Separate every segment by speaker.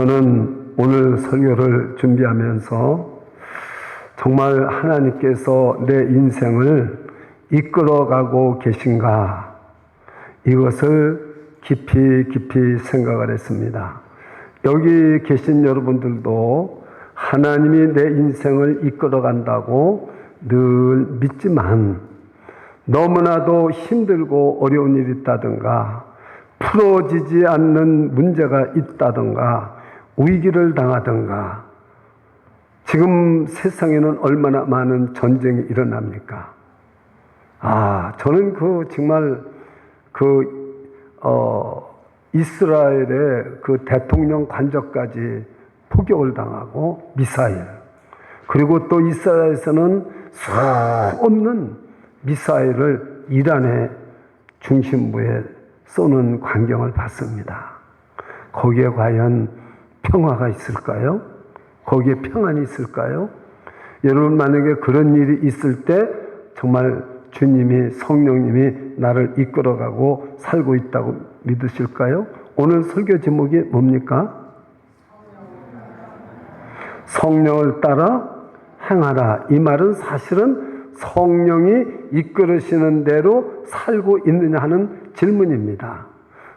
Speaker 1: 저는 오늘 설교를 준비하면서 정말 하나님께서 내 인생을 이끌어가고 계신가, 이것을 깊이 생각을 했습니다. 여기 계신 여러분들도 하나님이 내 인생을 이끌어간다고 늘 믿지만, 너무나도 힘들고 어려운 일이 있다든가, 풀어지지 않는 문제가 있다든가, 위기를 당하든가, 지금 세상에는 얼마나 많은 전쟁이 일어납니까? 저는 정말 이스라엘의 대통령 관저까지 포격을 당하고 미사일, 그리고 또 이스라엘에서는 수 없는 미사일을 이란의 중심부에 쏘는 광경을 봤습니다. 거기에 과연 평화가 있을까요? 거기에 평안이 있을까요? 여러분, 만약에 그런 일이 있을 때 정말 주님이, 성령님이 나를 이끌어가고 살고 있다고 믿으실까요? 오늘 설교 제목이 뭡니까? 성령을 따라 행하라. 이 말은 사실은 성령이 이끌으시는 대로 살고 있느냐 하는 질문입니다.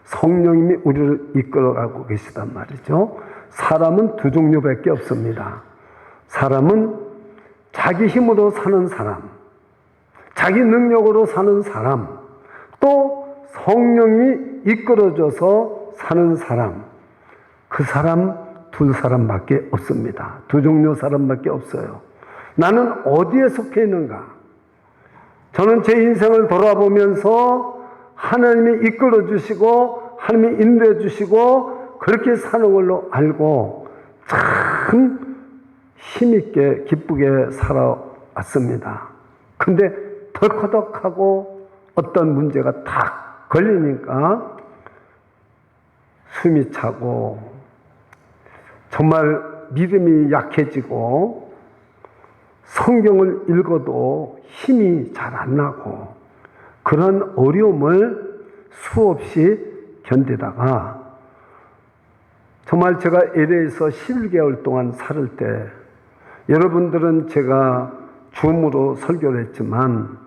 Speaker 1: 성령님이 우리를 이끌어가고 계시단 말이죠. 사람은 두 종류밖에 없습니다. 사람은 자기 힘으로 사는 사람, 자기 능력으로 사는 사람, 또 성령이 이끌어줘서 사는 사람, 그 사람 두 사람밖에 없습니다. 두 종류 사람밖에 없어요. 나는 어디에 속해 있는가? 저는 제 인생을 돌아보면서 하나님이 이끌어 주시고 하나님이 인도해 주시고 그렇게 사는 걸로 알고 참 힘있게 기쁘게 살아왔습니다. 근데 덜커덕하고 어떤 문제가 탁 걸리니까 숨이 차고 정말 믿음이 약해지고 성경을 읽어도 힘이 잘 안 나고 그런 어려움을 수없이 견디다가 정말 제가 LA에서 11개월 동안 살을 때, 여러분들은 제가 줌으로 설교를 했지만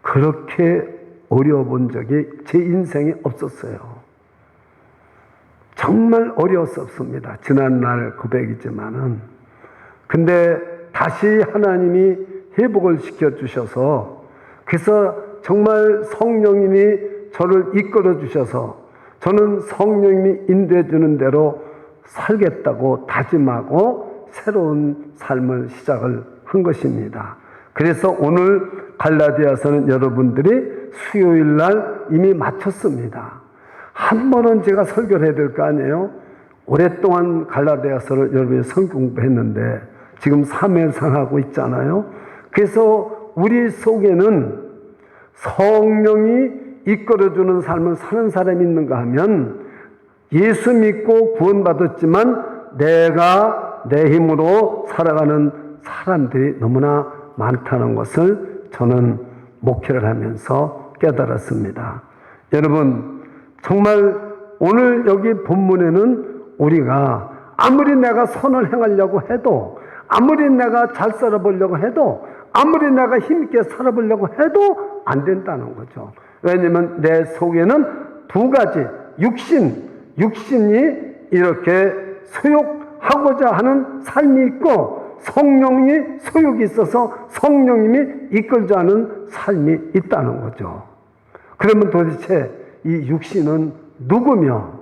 Speaker 1: 그렇게 어려워 본 적이 제 인생에 없었어요. 정말 어려웠었습니다. 지난날 고백이지만은. 근데 다시 하나님이 회복을 시켜주셔서, 그래서 정말 성령님이 저를 이끌어 주셔서 저는 성령님이 인도해 주는 대로 살겠다고 다짐하고 새로운 삶을 시작을 한 것입니다. 그래서 오늘 갈라디아서는 여러분들이 수요일 날 이미 마쳤습니다. 한 번은 제가 설교를 해야 될 거 아니에요? 오랫동안 갈라디아서를 여러분이 성경 공부했는데 지금 3회상 하고 있잖아요. 그래서 우리 속에는 성령이 이끌어주는 삶을 사는 사람이 있는가 하면, 예수 믿고 구원받았지만 내가 내 힘으로 살아가는 사람들이 너무나 많다는 것을 저는 목회를 하면서 깨달았습니다. 여러분, 정말 오늘 여기 본문에는 우리가 아무리 내가 선을 행하려고 해도, 아무리 내가 잘 살아보려고 해도, 아무리 내가 힘있게 살아보려고 해도 안 된다는 거죠. 왜냐하면 내 속에는 두 가지 육신이 이렇게 소욕하고자 하는 삶이 있고, 성령이 소욕이 있어서 성령님이 이끌자 하는 삶이 있다는 거죠. 그러면 도대체 이 육신은 누구며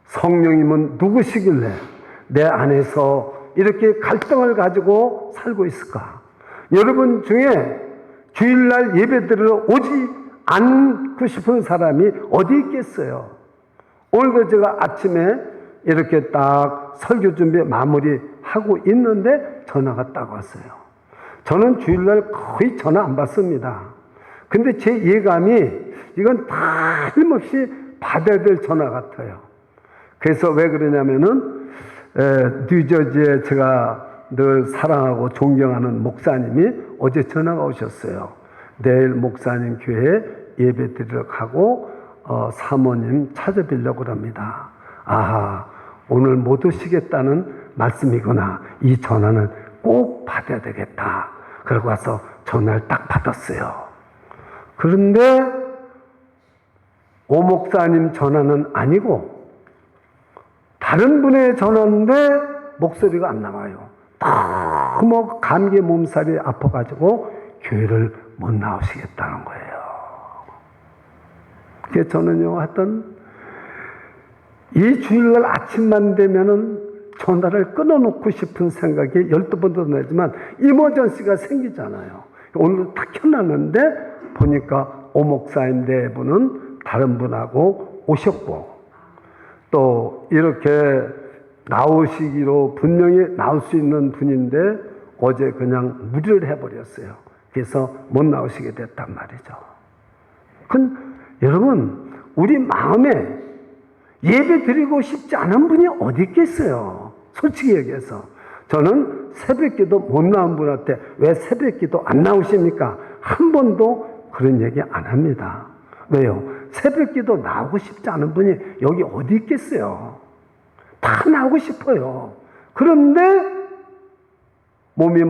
Speaker 1: 성령님은 누구시길래 내 안에서 이렇게 갈등을 가지고 살고 있을까? 여러분 중에 주일날 예배드리러 오지 않고 싶은 사람이 어디 있겠어요? 오늘도 제가 아침에 이렇게 딱 설교 준비 마무리하고 있는데 전화가 딱 왔어요. 저는 주일날 거의 전화 안 받습니다. 근데 제 예감이 이건 틀림없이 받아야 될 전화 같아요. 그래서 왜 그러냐면은 뉴저지에 제가 늘 사랑하고 존경하는 목사님이 어제 전화가 오셨어요. 내일 목사님 교회에 예배 드리러 가고 사모님 찾아뵈려고 합니다. 오늘 못 오시겠다는 말씀이구나. 이 전화는 꼭 받아야 되겠다. 그러고 와서 전화를 딱 받았어요. 그런데 오 목사님 전화는 아니고 다른 분의 전화인데 목소리가 안 나와요. 너무 감기 몸살이 아파가지고 교회를 못 나오시겠다는 거예요. 그래서 저는요, 하여튼 이 주일날 아침만 되면은 전화를 끊어놓고 싶은 생각이 12번도 나지만 이머전시가 생기잖아요. 오늘 딱 켜놨는데 보니까 오 목사님 네 분은 다른 분하고 오셨고 또 이렇게 나오시기로 분명히 나올 수 있는 분인데 어제 그냥 무리를 해버렸어요. 그래서 못 나오시게 됐단 말이죠. 여러분, 우리 마음에 예배 드리고 싶지 않은 분이 어디 있겠어요? 솔직히 얘기해서. 저는 새벽기도 못 나온 분한테 왜 새벽기도 안 나오십니까? 한 번도 그런 얘기 안 합니다. 왜요? 새벽기도 나오고 싶지 않은 분이 여기 어디 있겠어요? 다 나오고 싶어요. 그런데 몸이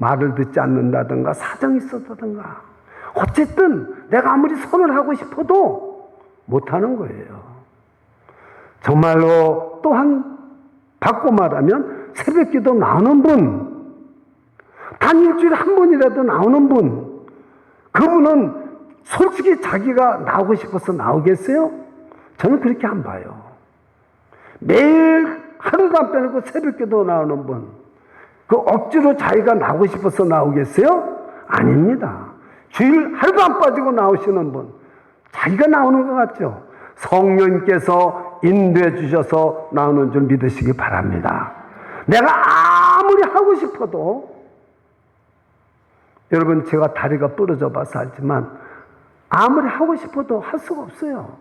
Speaker 1: 말을 듣지 않는다든가 사정이 있었다든가 어쨌든 내가 아무리 손을 하고 싶어도 못하는 거예요. 정말로 또한 바꿔 말하면 새벽기도 나오는 분, 단 일주일에 한 번이라도 나오는 분, 그분은 솔직히 자기가 나오고 싶어서 나오겠어요? 저는 그렇게 안 봐요. 매일 하루도 안 빼놓고 새벽기도 나오는 분, 그 억지로 자기가 나오고 싶어서 나오겠어요? 아닙니다. 주일 하루도 안 빠지고 나오시는 분, 자기가 나오는 것 같죠? 성령님께서 인도해 주셔서 나오는 줄 믿으시기 바랍니다. 내가 아무리 하고 싶어도, 여러분 제가 다리가 부러져 봐서 알지만 아무리 하고 싶어도 할 수가 없어요.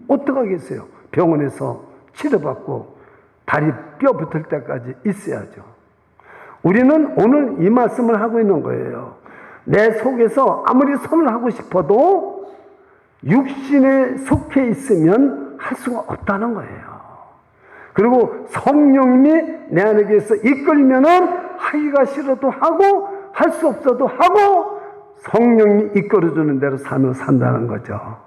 Speaker 1: 어떡하겠어요? 병원에서 치료받고 다리 뼈 붙을 때까지 있어야죠. 우리는 오늘 이 말씀을 하고 있는 거예요. 내 속에서 아무리 손을 하고 싶어도 육신에 속해 있으면 할 수가 없다는 거예요. 그리고 성령님이 내 안에서 이끌면은 하기가 싫어도 하고 할 수 없어도 하고 성령님이 이끌어주는 대로 삶을 산다는 거죠.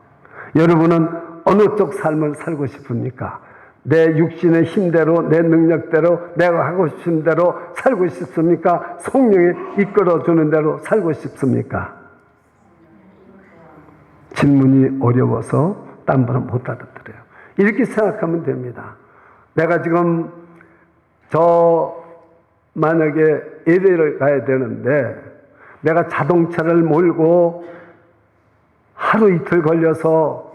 Speaker 1: 여러분은 어느 쪽 삶을 살고 싶습니까? 내 육신의 힘대로, 내 능력대로, 내가 하고 싶은 대로 살고 싶습니까? 성령이 이끌어주는 대로 살고 싶습니까? 질문이 어려워서 딴 분은 못 알아들어요. 이렇게 생각하면 됩니다. 내가 지금 만약에 LA를 가야 되는데 내가 자동차를 몰고 하루 이틀 걸려서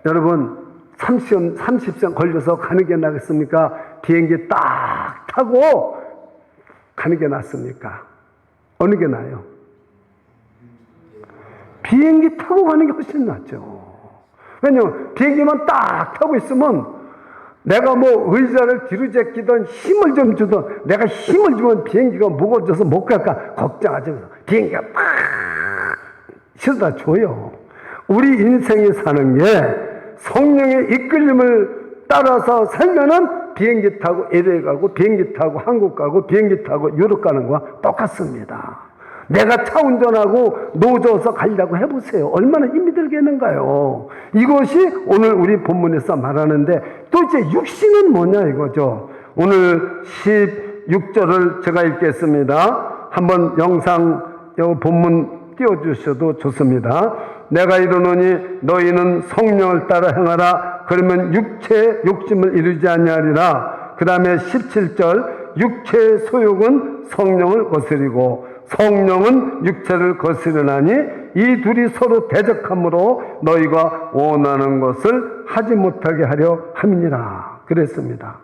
Speaker 1: 여러분 30분 걸려서 가는 게 낫겠습니까? 비행기 딱 타고 가는 게 낫습니까? 어느 게 나아요? 비행기 타고 가는 게 훨씬 낫죠. 왜냐면 비행기만 딱 타고 있으면 내가 뭐 의자를 뒤로 제끼던 힘을 좀 주던 내가 힘을 주면 비행기가 무거워져서 못 갈까 걱정하지 마세요. 비행기가 팍 실어다 줘요. 우리 인생에 사는 게 성령의 이끌림을 따라서 살면은 비행기 타고 LA 가고 비행기 타고 한국 가고 비행기 타고 유럽 가는 거와 똑같습니다. 내가 차 운전하고 노져서 가려고 해보세요. 얼마나 힘이 들겠는가요? 이것이 오늘 우리 본문에서 말하는데 도대체 육신은 뭐냐 이거죠. 오늘 16절을 제가 읽겠습니다. 한번 영상 본문 띄워주셔도 좋습니다. 내가 이르노니 너희는 성령을 따라 행하라. 그러면 육체의 욕심을 이루지 아니하리라. 그 다음에 17절 육체의 소욕은 성령을 거스리고 성령은 육체를 거스르나니 이 둘이 서로 대적함으로 너희가 원하는 것을 하지 못하게 하려 함이니라. 그랬습니다.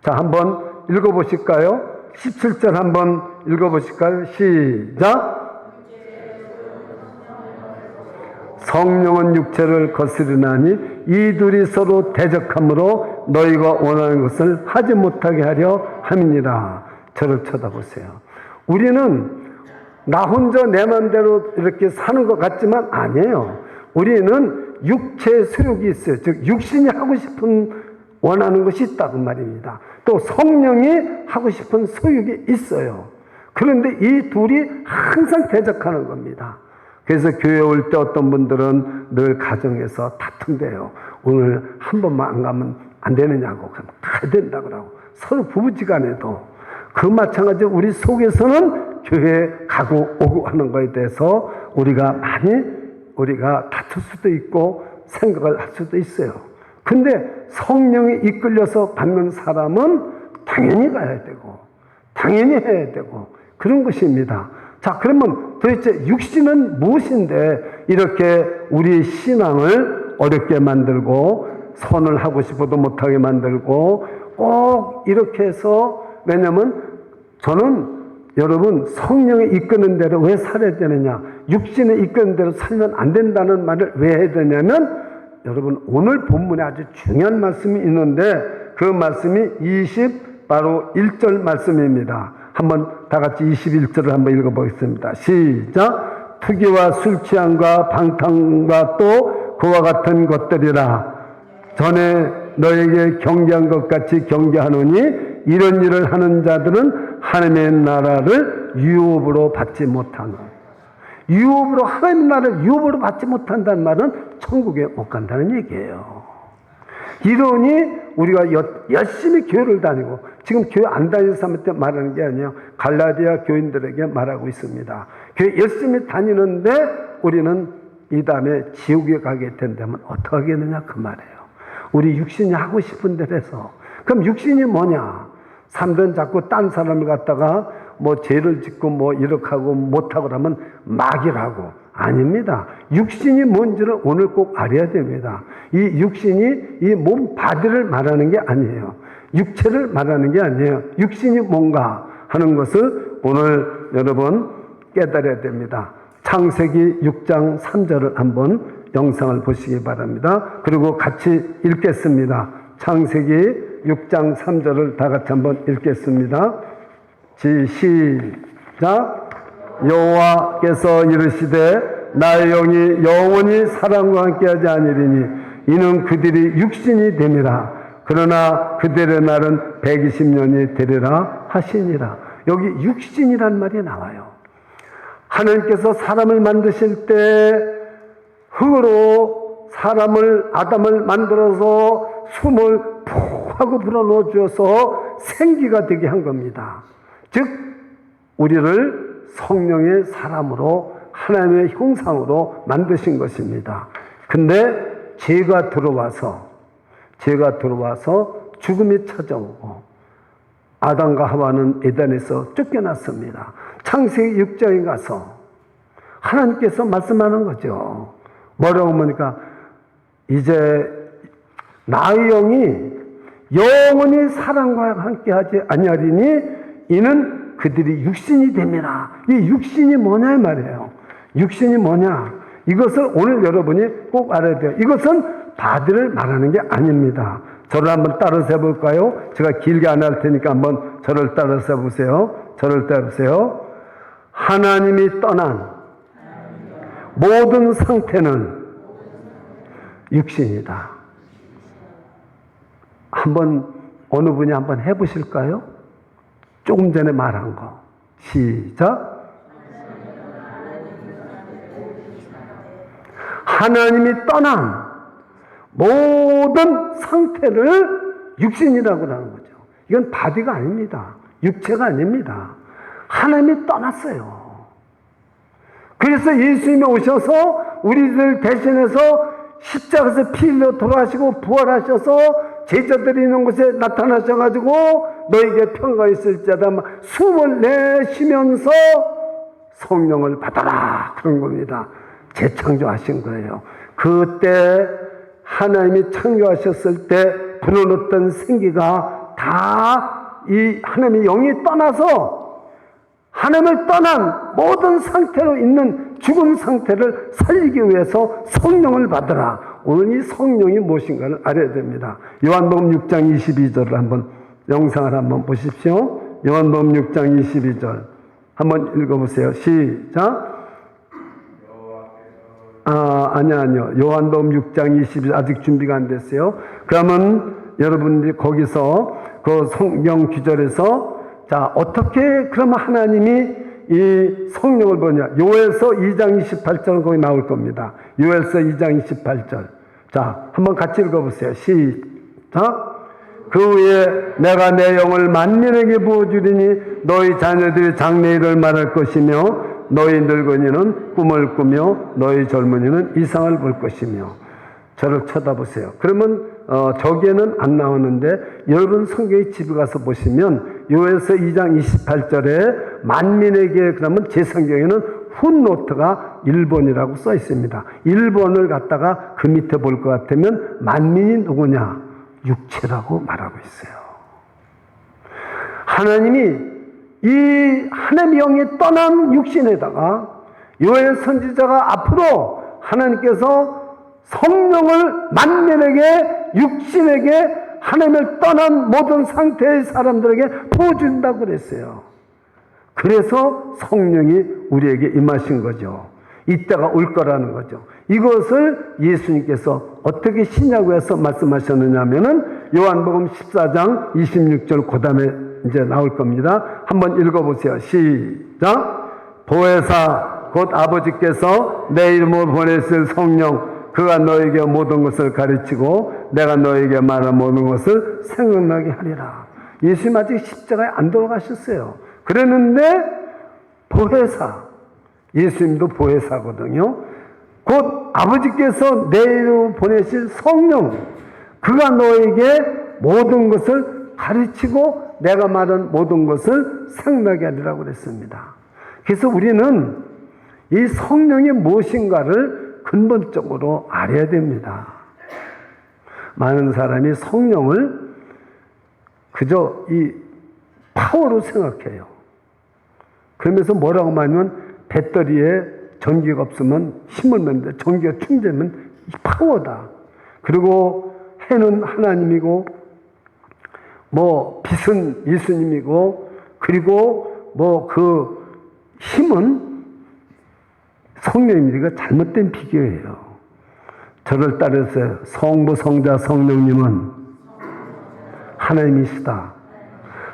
Speaker 1: 자, 한번 읽어보실까요? 17절 한번 읽어보실까요? 시작. 성령은 육체를 거스르나니 이 둘이 서로 대적함으로 너희가 원하는 것을 하지 못하게 하려 함이니라. 저를 쳐다보세요. 우리는 나 혼자 내 맘대로 이렇게 사는 것 같지만 아니에요. 우리는 육체의 소욕이 있어요. 즉 육신이 하고 싶은 원하는 것이 있다고 말입니다. 또 성령이 하고 싶은 소욕이 있어요. 그런데 이 둘이 항상 대적하는 겁니다. 그래서 교회 올 때 어떤 분들은 늘 가정에서 다툰대요. 오늘 한 번만 안 가면 안 되느냐고. 그럼 가야 된다 그러고. 서로 부부지간에도. 그 마찬가지로 우리 속에서는 교회 가고 오고 하는 것에 대해서 우리가 다툴 수도 있고 생각을 할 수도 있어요. 근데 성령이 이끌려서 받는 사람은 당연히 가야 되고 당연히 해야 되고 그런 것입니다. 자, 그러면 도대체 육신은 무엇인데 이렇게 우리 신앙을 어렵게 만들고 선을 하고 싶어도 못하게 만들고 꼭 이렇게 해서, 왜냐면 저는 여러분 성령이 이끄는 대로 왜 살아야 되느냐, 육신이 이끄는 대로 살면 안 된다는 말을 왜 해야 되냐면, 여러분 오늘 본문에 아주 중요한 말씀이 있는데 그 말씀이 바로 1절 말씀입니다. 한번 다 같이 21절을 한번 읽어보겠습니다. 시작. 투기와 술 취함과 방탕과 또 그와 같은 것들이라 전에 너에게 경계한 것 같이 경계하노니 이런 일을 하는 자들은 하나님의 나라를 유업으로 받지 못하노. 유업으로, 하나님의 나라를 유업으로 받지 못한다는 말은 천국에 못 간다는 얘기예요. 이러니 우리가 열심히 교회를 다니고, 지금 교회 안 다니는 사람한테 말하는 게 아니에요. 갈라디아 교인들에게 말하고 있습니다. 교회 열심히 다니는데 우리는 이 다음에 지옥에 가게 된다면 어떻게 하겠느냐 그 말이에요. 우리 육신이 하고 싶은 대로 해서. 그럼 육신이 뭐냐? 사람들은 자꾸 딴 사람을 갖다가 뭐 죄를 짓고 뭐 이렇게 하고 못하고 그러면 막이라고. 아닙니다. 육신이 뭔지를 오늘 꼭 알아야 됩니다. 이 육신이 이 몸 바디를 말하는 게 아니에요. 육체를 말하는 게 아니에요. 육신이 뭔가 하는 것을 오늘 여러분 깨달아야 됩니다. 창세기 6장 3절을 한번 영상을 보시기 바랍니다. 그리고 같이 읽겠습니다. 창세기 6장 3절을 다 같이 한번 읽겠습니다. 시작. 여호와께서 이르시되 나의 영이 영원히 사람과 함께하지 아니리니 이는 그들이 육신이 됨이라. 그러나 그들의 날은 120년이 되리라 하시니라. 여기 육신이란 말이 나와요. 하나님께서 사람을 만드실 때 흙으로 아담을 만들어서 숨을 푹 하고 불어넣어 주어서 생기가 되게 한 겁니다. 즉 우리를 성령의 사람으로 하나님의 형상으로 만드신 것입니다. 근데 죄가 들어와서 죽음이 찾아오고 아담과 하와는 에덴에서 쫓겨났습니다. 창세기 6장에 가서 하나님께서 말씀하는 거죠. 뭐라고 하니까 이제 나의 영이 영원히 사람과 함께하지 아니하리니 이는 그들이 육신이 됩니다. 이 육신이 뭐냐 말이에요. 육신이 뭐냐? 이것을 오늘 여러분이 꼭 알아야 돼요. 이것은 바디를 말하는 게 아닙니다. 저를 한번 따라서 해볼까요? 제가 길게 안 할 테니까 한번 저를 따라서 해보세요. 저를 따라서요. 하나님이 떠난 모든 상태는 육신이다. 한번 어느 분이 한번 해보실까요? 조금 전에 말한 거. 시작. 하나님이 떠난 모든 상태를 육신이라고 하는 거죠. 이건 바디가 아닙니다. 육체가 아닙니다. 하나님이 떠났어요. 그래서 예수님이 오셔서 우리들 대신해서 십자가에서 피 흘려 돌아가시고 부활하셔서 제자들이 있는 곳에 나타나셔가지고 너에게 평화가 있을지어다 숨을 내쉬면서 성령을 받아라 그런 겁니다. 재창조하신 거예요. 그때 하나님이 창조하셨을 때 불어넣었던 생기가 다 이 하나님의 영이 떠나서 하나님을 떠난 모든 상태로 있는 죽은 상태를 살리기 위해서 성령을 받으라. 오늘 이 성령이 무엇인가를 알아야 됩니다. 요한복음 6장 22절을 한번 영상을 한번 보십시오. 요한복음 6장 22절 한번 읽어보세요. 시작. 아니요. 요한복음 6장 22절 아직 준비가 안 됐어요. 그러면 여러분들이 거기서 그 성경 규절에서 자, 어떻게 그러면 하나님이 이 성령을 보냐. 요엘서 2장 28절 거기 나올 겁니다. 요엘서 2장 28절. 자, 한번 같이 읽어보세요. 시작. 그 후에 내가 내 영을 만민에게 부어주리니 너희 자녀들이 장래일을 말할 것이며 너희 늙은이는 꿈을 꾸며 너희 젊은이는 이상을 볼 것이며. 저를 쳐다보세요. 그러면 저기에는 안 나오는데 여러분 성경에 집에 가서 보시면 요엘서 2장 28절에 만민에게 그러면 제 성경에는 훗노트가 1번이라고 써 있습니다. 1번을 갖다가 그 밑에 볼 것 같으면 만민이 누구냐? 육체라고 말하고 있어요. 하나님이 이 하나님의 영이 떠난 육신에다가 요엘 선지자가 앞으로 하나님께서 성령을 만민에게 육신에게 하나님을 떠난 모든 상태의 사람들에게 부어준다고 그랬어요. 그래서 성령이 우리에게 임하신 거죠. 이때가 올 거라는 거죠. 이것을 예수님께서 어떻게 신약에서 말씀하셨느냐 하면은 요한복음 14장 26절 그 다음에 이제 나올 겁니다. 한번 읽어보세요. 시작. 보혜사 곧 아버지께서 내 이름으로 보내실 성령 그가 너에게 모든 것을 가르치고 내가 너에게 말한 모든 것을 생각나게 하리라. 예수님 아직 십자가에 안 돌아가셨어요. 그랬는데 보혜사, 예수님도 보혜사거든요. 곧 아버지께서 내 이름으로 보내실 성령 그가 너에게 모든 것을 가르치고 내가 말한 모든 것을 생각나게 하리라고 그랬습니다. 그래서 우리는 이 성령이 무엇인가를 근본적으로 알아야 됩니다. 많은 사람이 성령을 그저 이 파워로 생각해요. 그러면서 뭐라고 말하면 배터리에 전기가 없으면 힘을 넣는데 전기가 충전되면 이 파워다. 그리고 해는 하나님이고 뭐 빛은 예수님이고 그리고 뭐 그 힘은 성령입니다. 이거 잘못된 비교예요. 저를 따르세요. 성부, 성자, 성령님은 하나님이시다.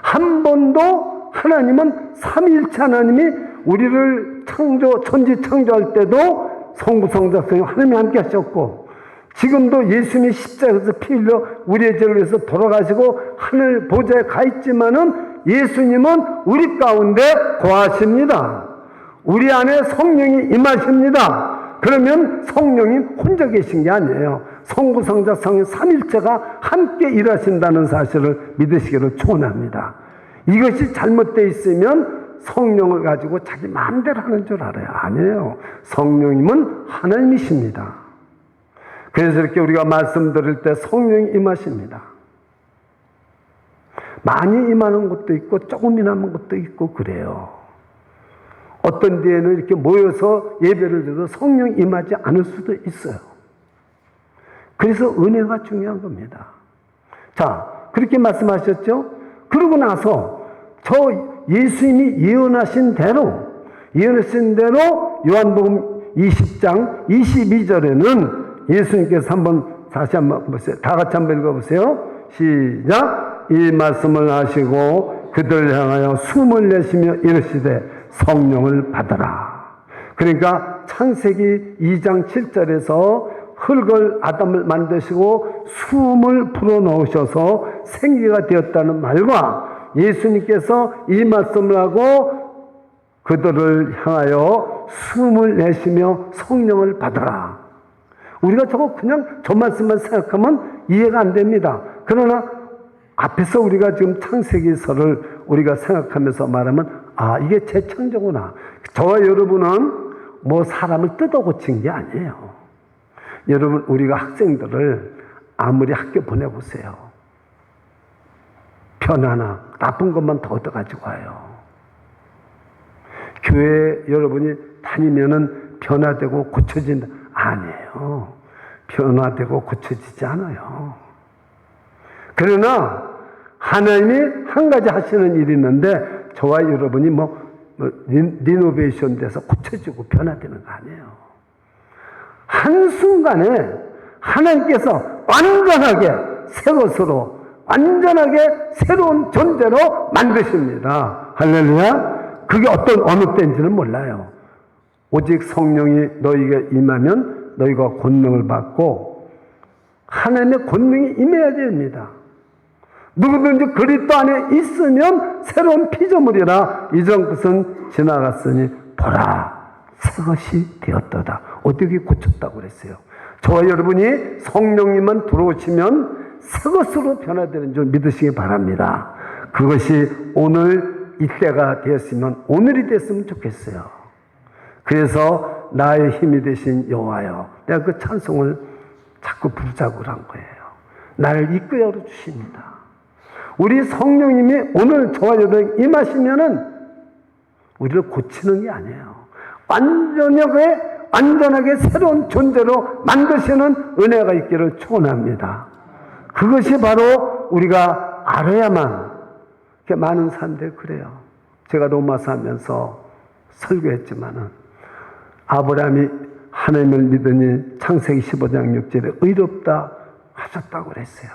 Speaker 1: 한 번도 하나님은 삼위일체 하나님이 우리를 천지 창조할 때도 성부, 성자, 성령 하나님이 함께 하셨고 지금도 예수님이 십자가에서 피 흘려 우리의 죄를 위해서 돌아가시고 하늘 보좌에 가 있지만은 예수님은 우리 가운데 거하십니다. 우리 안에 성령이 임하십니다. 그러면 성령이 혼자 계신 게 아니에요. 성부, 성자, 성령 삼일체가 함께 일하신다는 사실을 믿으시기를 축원합니다. 이것이 잘못되어 있으면 성령을 가지고 자기 마음대로 하는 줄 알아요. 아니에요. 성령님은 하나님이십니다. 그래서 이렇게 우리가 말씀드릴 때 성령이 임하십니다. 많이 임하는 것도 있고 조금 임하는 것도 있고 그래요. 어떤 데에는 이렇게 모여서 예배를 드려도 성령이 임하지 않을 수도 있어요. 그래서 은혜가 중요한 겁니다. 자, 그렇게 말씀하셨죠? 그러고 나서 저 예수님이 예언하신 대로 요한복음 20장 22절에는 예수님께서 다시 한번 보세요. 다 같이 한번 읽어보세요. 시작. 이 말씀을 하시고 그들 향하여 숨을 내쉬며 이르시되 성령을 받아라. 그러니까 창세기 2장 7절에서 흙을 아담을 만드시고 숨을 불어넣으셔서 생기가 되었다는 말과 예수님께서 이 말씀을 하고 그들을 향하여 숨을 내쉬며 성령을 받아라. 우리가 그냥 저 말씀만 생각하면 이해가 안 됩니다. 그러나 앞에서 우리가 지금 창세기서를 우리가 생각하면서 말하면 이게 재창조구나. 저와 여러분은 뭐 사람을 뜯어 고친 게 아니에요. 여러분 우리가 학생들을 아무리 학교 보내보세요. 편하나 나쁜 것만 더 얻어가지고 와요. 교회 여러분이 다니면은 변화되고 고쳐진다. 아니에요. 변화되고 고쳐지지 않아요. 그러나 하나님이 한 가지 하시는 일이 있는데 저와 여러분이 리노베이션 돼서 고쳐지고 변화되는 거 아니에요. 한순간에 하나님께서 완전하게 새 것으로 완전하게 새로운 존재로 만드십니다. 할렐루야. 그게 어느 때인지는 몰라요. 오직 성령이 너희에게 임하면 너희가 권능을 받고 하나님의 권능이 임해야 됩니다. 누구든지 그리스도 안에 있으면 새로운 피조물이라 이전 것은 지나갔으니 보라 새 것이 되었도다. 어떻게 고쳤다고 그랬어요? 저와 여러분이 성령님만 들어오시면 새 것으로 변화되는 줄 믿으시기 바랍니다. 그것이 오늘 이때가 되었으면 오늘이 됐으면 좋겠어요. 그래서 나의 힘이 되신 여호와여, 내가 그 찬송을 자꾸 부르자고 한 거예요. 나를 이끌어 주십니다. 우리 성령님이 오늘 저와 여러분 임하시면은 우리를 고치는 게 아니에요. 완전하게 새로운 존재로 만드시는 은혜가 있기를 축원합니다. 그것이 바로 우리가 알아야만. 많은 사람들이 그래요. 제가 로마서 하면서 설교했지만은 아브라함이 하나님을 믿으니 창세기 15장 6절에 의롭다 하셨다고 그랬어요.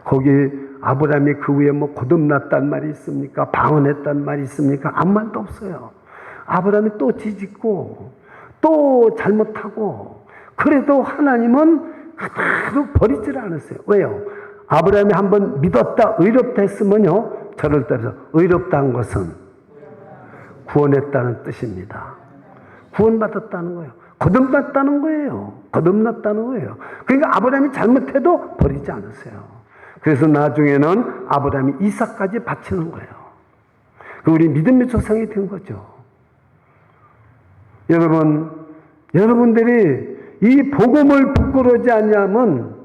Speaker 1: 거기 아브라함이 그 후에 뭐 거듭났단 말이 있습니까? 방언했단 말이 있습니까? 아무 말도 없어요. 아브라함이 또 뒤집고 또 잘못하고 그래도 하나님은 그대로 버리질 않았어요. 왜요? 아브라함이 한번 믿었다 의롭다 했으면요, 저를 따라서 의롭다 한 것은 구원했다는 뜻입니다. 구원받았다는 거예요. 거듭났다는 거예요. 거듭났다는 거예요. 그러니까 아브라함이 잘못해도 버리지 않았어요. 그래서 나중에는 아브라함이 이삭까지 바치는 거예요. 우리 믿음의 조상이 된 거죠. 여러분들이 이 복음을 부끄러워하지 않냐면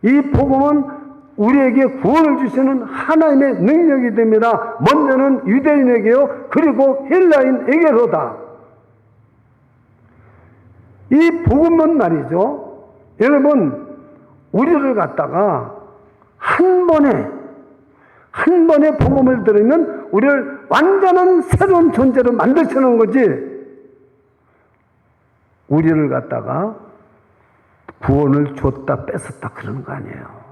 Speaker 1: 이 복음은 우리에게 구원을 주시는 하나님의 능력이 됩니다. 먼저는 유대인에게요, 그리고 헬라인에게로다. 이 복음은 말이죠, 여러분, 우리를 갖다가 한 번에 복음을 들으면 우리를 완전한 새로운 존재로 만드시는 거지, 우리를 갖다가 구원을 줬다 뺏었다 그러는 거 아니에요.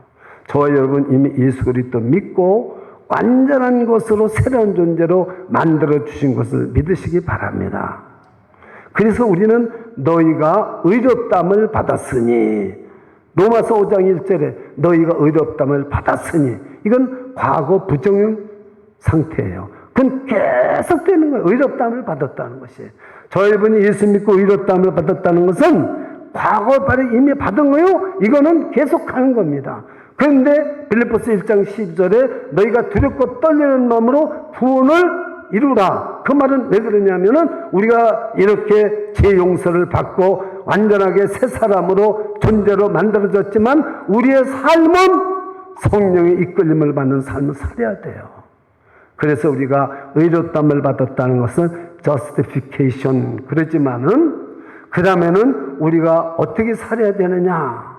Speaker 1: 저와 여러분 이미 예수 그리스도 믿고 완전한 것으로 새로운 존재로 만들어 주신 것을 믿으시기 바랍니다. 그래서 우리는 너희가 의롭다함을 받았으니, 로마서 5장 1절에 너희가 의롭다함을 받았으니, 이건 과거 부정형 상태예요. 그건 계속 되는 거예요. 의롭다함을 받았다는 것이. 저 여러분이 예수 믿고 의롭다함을 받았다는 것은 과거 바로 이미 받은 거요, 이거는 계속 가는 겁니다. 그런데 빌립보서 1장 12절에 너희가 두렵고 떨리는 마음으로 구원을 이루라. 그 말은 왜 그러냐면은 우리가 이렇게 죄 용서를 받고 완전하게 새 사람으로 존재로 만들어졌지만 우리의 삶은 성령의 이끌림을 받는 삶을 살아야 돼요. 그래서 우리가 의롭다함을 받았다는 것은 justification 그러지만은 그 다음에는 우리가 어떻게 살아야 되느냐,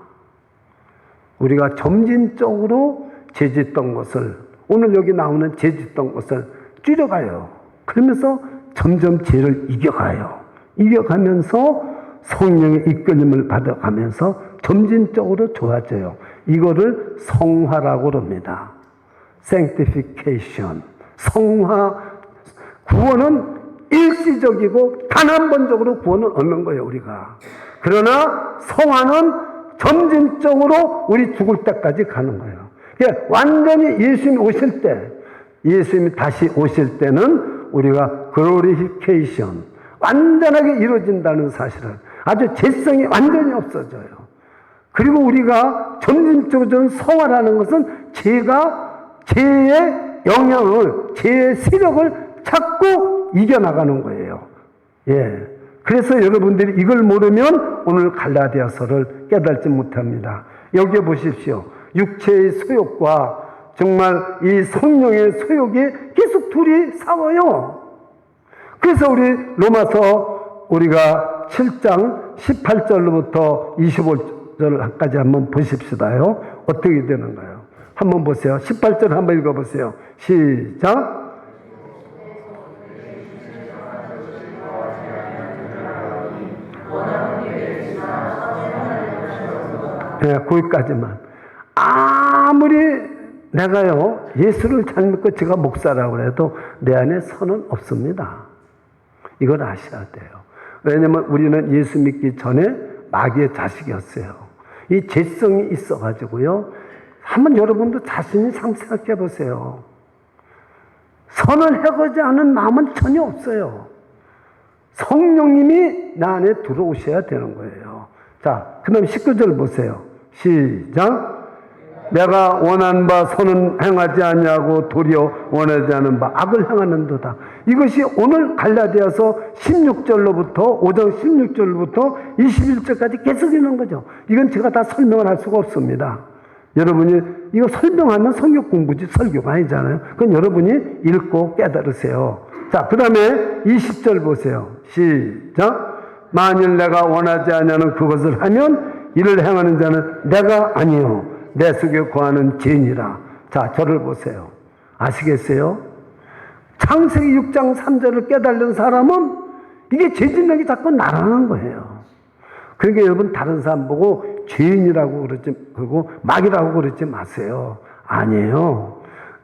Speaker 1: 우리가 점진적으로 죄짓던 것을, 오늘 여기 나오는 죄짓던 것을 줄여가요. 그러면서 점점 죄를 이겨가면서 성령의 이끌림을 받아가면서 점진적으로 좋아져요. 이거를 성화라고 합니다. sanctification. 성화, 구원은 일시적이고 단 한 번적으로 구원을 얻는 거예요, 우리가. 그러나 성화는 점진적으로 우리 죽을 때까지 가는 거예요. 그러니까 완전히 예수님이 오실 때, 예수님이 다시 오실 때는 우리가 glorification, 완전하게 이루어진다는 사실은 아주 죄성이 완전히 없어져요. 그리고 우리가 점진적으로 성화라는 것은 죄의 영향을, 죄의 세력을 자꾸 이겨나가는 거예요. 예. 그래서 여러분들이 이걸 모르면 오늘 갈라디아서를 깨닫지 못합니다. 여기에 보십시오. 육체의 소욕과 정말 이 성령의 소욕이 계속 둘이 싸워요. 그래서 우리 로마서 우리가 7장 18절로부터 25절까지 한번 보십시다요. 어떻게 되는가요? 한번 보세요. 18절 한번 읽어보세요. 시작. 네, 거기까지만. 아무리 내가요, 예수를 잘 믿고 제가 목사라고 해도 내 안에 선은 없습니다. 이걸 아셔야 돼요. 왜냐면 우리는 예수 믿기 전에 마귀의 자식이었어요. 이 죄성이 있어가지고요. 한번 여러분도 자신이 생각해 보세요. 선을 해보지 않은 마음은 전혀 없어요. 성령님이 나 안에 들어오셔야 되는 거예요. 자, 그 다음 19절 보세요. 시작. 내가 원하는 바 선은 행하지 아니하고 도리어 원하지 않은 바 악을 행하는도다. 이것이 오늘 갈라디아서 16절로부터 5장 16절로부터 21절까지 계속 있는 거죠. 이건 제가 다 설명을 할 수가 없습니다. 여러분이 이거 설명하면 성경 공부지 설교가 아니잖아요. 그건 여러분이 읽고 깨달으세요. 자, 그 다음에 20절 보세요. 시작. 만일 내가 원하지 아니하는 그것을 하면 이를 행하는 자는 내가 아니요 내 속에 거하는 죄니라. 자, 저를 보세요. 아시겠어요? 창세기 6장 3절을 깨달은 사람은 이게 죄짓는 자꾸 나라는 거예요. 그러니까 여러분 다른 사람 보고 죄인이라고 그러지, 그리고 마귀라고 그러지 마세요. 아니에요.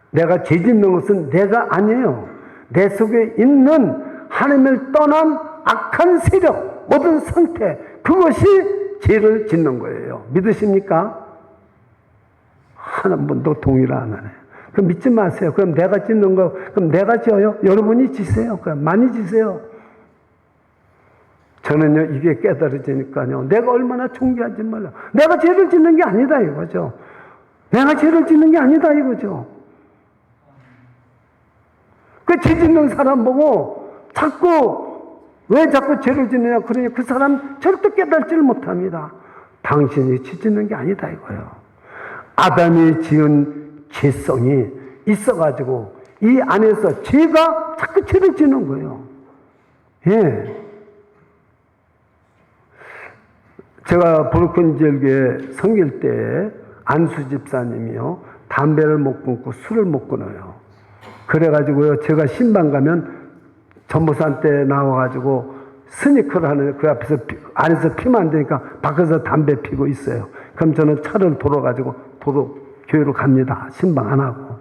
Speaker 1: 내가 죄짓는 것은 내가 아니에요. 내 속에 있는 하나님을 떠난 악한 세력, 모든 상태, 그것이 죄를 짓는 거예요. 믿으십니까? 한 번도 동의를 안 하네. 그럼 믿지 마세요. 그럼 내가 짓는 거, 그럼 내가 지어요? 여러분이 지세요. 그럼 많이 지세요. 저는요, 이게 깨달아지니까요, 내가 얼마나 존귀한지 몰라. 내가 죄를 짓는 게 아니다, 이거죠. 내가 죄를 짓는 게 아니다, 이거죠. 그 죄 짓는 사람 보고 왜 자꾸 죄를 짓느냐, 그러니 그 사람 절대 깨달지를 못합니다. 당신이 죄 짓는 게 아니다, 이거예요. 아담이 지은 죄성이 있어가지고 이 안에서 죄가 자꾸 죄를 짓는 거예요. 예. 제가 브로큰젤교회 섬길 때 안수 집사님이요, 담배를 못 끊고 술을 못 끊어요. 그래가지고요, 제가 신방 가면 전무사한테 나와가지고 스니커를 하는, 그 앞에서 안에서 피면 안 되니까 밖에서 담배 피고 있어요. 그럼 저는 차를 돌아가지고 교회로 갑니다. 신방 안 하고.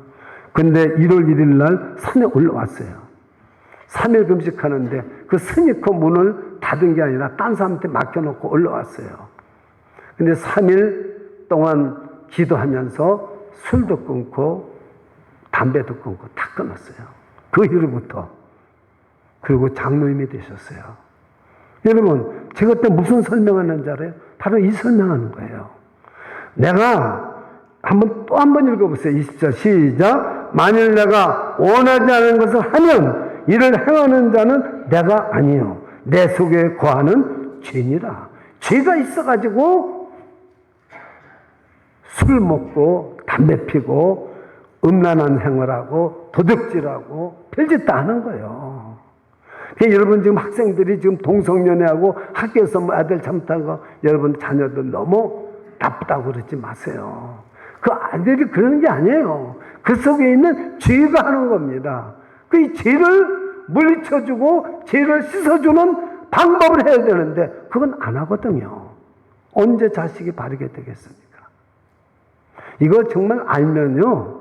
Speaker 1: 근데 1월 1일 날 산에 올라왔어요. 3일 금식하는데 그 스니커 문을 닫은 게 아니라 딴 사람한테 맡겨놓고 올라왔어요. 근데 3일 동안 기도하면서 술도 끊고 담배도 끊고 다 끊었어요. 그 이후부터. 그리고 장로님이 되셨어요. 여러분, 제가 그때 무슨 설명하는 줄 알아요? 바로 이 설명하는 거예요. 내가 또 한 번 읽어보세요. 20절 시작. 만일 내가 원하지 않은 것을 하면 이를 행하는 자는 내가 아니요 내 속에 거하는 죄니라. 죄가 있어가지고 술 먹고 담배 피고 음란한 행위하고 도둑질하고 별짓 다 하는 거예요. 여러분 지금 학생들이 지금 동성연애하고 학교에서 뭐 아들 잘못한 거 여러분 자녀들 너무 나쁘다고 그러지 마세요. 그 아들이 그러는 게 아니에요. 그 속에 있는 죄가 하는 겁니다. 그 죄를 물리쳐주고 죄를 씻어주는 방법을 해야 되는데 그건 안 하거든요. 언제 자식이 바르게 되겠습니까? 이거 정말 알면요,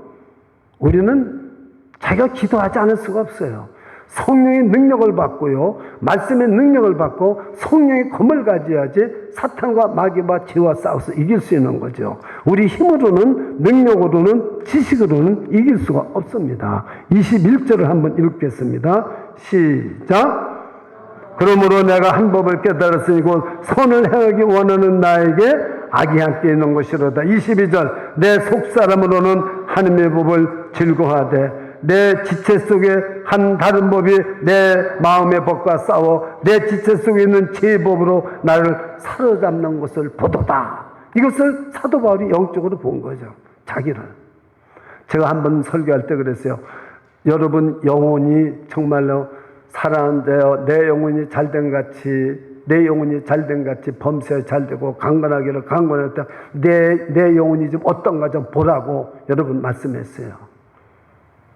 Speaker 1: 우리는 자기가 기도하지 않을 수가 없어요. 성령의 능력을 받고요, 말씀의 능력을 받고 성령의 검을 가져야지 사탄과 마귀와 죄와 싸워서 이길 수 있는 거죠. 우리 힘으로는, 능력으로는, 지식으로는 이길 수가 없습니다. 21절을 한번 읽겠습니다. 시작. 그러므로 내가 한 법을 깨달았으니 곧 선을 행하기 원하는 나에게 악이 함께 있는 것이로다. 22절. 내 속사람으로는 하나님의 법을 즐거워하되 내 지체 속에 한 다른 법이 내 마음의 법과 싸워 내 지체 속에 있는 죄의 법으로 나를 사로잡는 것을 보도다. 이것을 사도 바울이 영적으로 본 거죠. 자기를. 제가 한번 설교할 때 그랬어요. 여러분 영혼이 정말로 사랑한대요. 내 영혼이 잘된 같이, 내 영혼이 잘된 같이 범죄 잘되고 강건하기를 강건했다. 내 영혼이 좀 어떤가 좀 보라고 여러분 말씀했어요.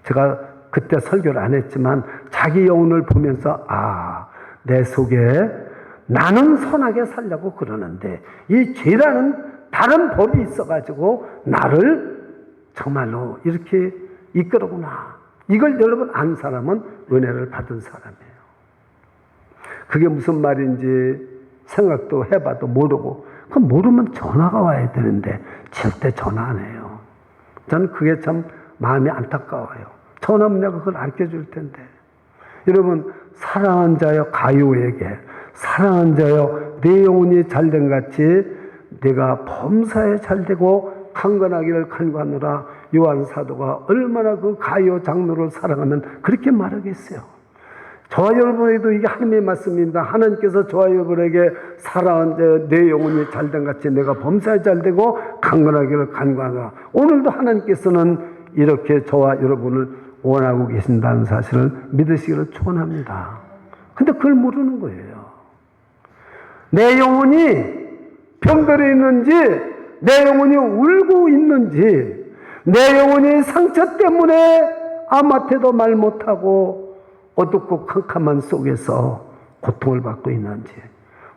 Speaker 1: 제가 그때 설교를 안 했지만 자기 영혼을 보면서 내 속에 나는 선하게 살려고 그러는데 이 죄라는 다른 법이 있어가지고 나를 정말로 이렇게 이끌어구나. 이걸 여러분 안 사람은 은혜를 받은 사람이에요. 그게 무슨 말인지 생각도 해봐도 모르고, 그럼 모르면 전화가 와야 되는데 절대 전화 안 해요. 저는 그게 참 마음이 안타까워요. 전화하면 내가 그걸 가르쳐 줄 텐데. 여러분, 사랑한 자여 가요에게, 사랑한 자여 내 영혼이 잘된 같이 내가 범사에 잘되고 강건하기를 간구하노라. 요한 사도가 얼마나 그 가요 장로를 사랑하면 그렇게 말하겠어요. 저와 여러분에게도 이게 하나님의 말씀입니다. 하나님께서 저와 여러분에게 사랑한 자여 내 영혼이 잘된 같이 내가 범사에 잘되고 강건하기를 간구하노라. 오늘도 하나님께서는 이렇게 저와 여러분을 원하고 계신다는 사실을 믿으시기를 축원합니다. 근데 그걸 모르는 거예요. 내 영혼이 병들어 있는지, 내 영혼이 울고 있는지, 내 영혼이 상처 때문에 아무한테도 말 못하고 어둡고 캄캄한 속에서 고통을 받고 있는지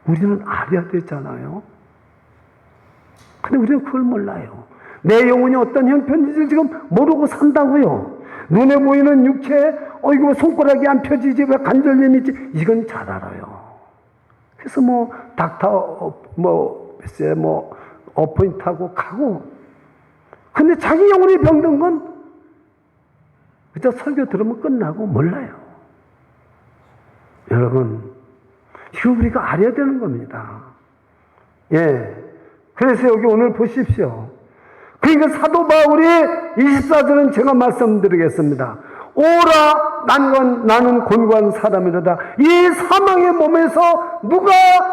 Speaker 1: 우리는 알아야 되잖아요. 근데 우리는 그걸 몰라요. 내 영혼이 어떤 형편인지 지금 모르고 산다고요. 눈에 보이는 육체, 이거 손가락이 안 펴지지, 왜 관절염이 있지, 이건 잘 알아요. 그래서 닥터 어포인트하고 가고. 근데 자기 영혼이 병든 건 그저 설교 들으면 끝나고 몰라요. 여러분, 이거 우리가 알아야 되는 겁니다. 예. 그래서 여기 오늘 보십시오. 그러니까 사도 바울이 24절은 제가 말씀드리겠습니다. 오라, 나는 곤고한 사람이로다. 이 사망의 몸에서 누가